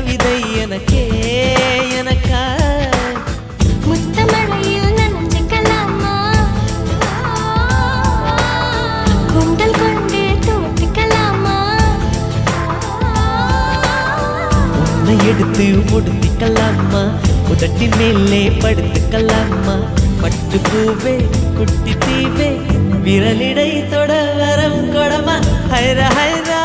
கவிதை எனக்கே எனக்கா முத்தமழையில் நனைஞ்சுக்கலாமா குண்டல் கொண்டு தூத்திக்கலாமா உன்னை எடுத்து முடித்திக்கலாமா உதட்டி மேலே படுத்துக்கலாமா பட்டு பூவே குட்டி தீவே விரலிடை தொட வரம் கொடமா ஹைரா ஹைரா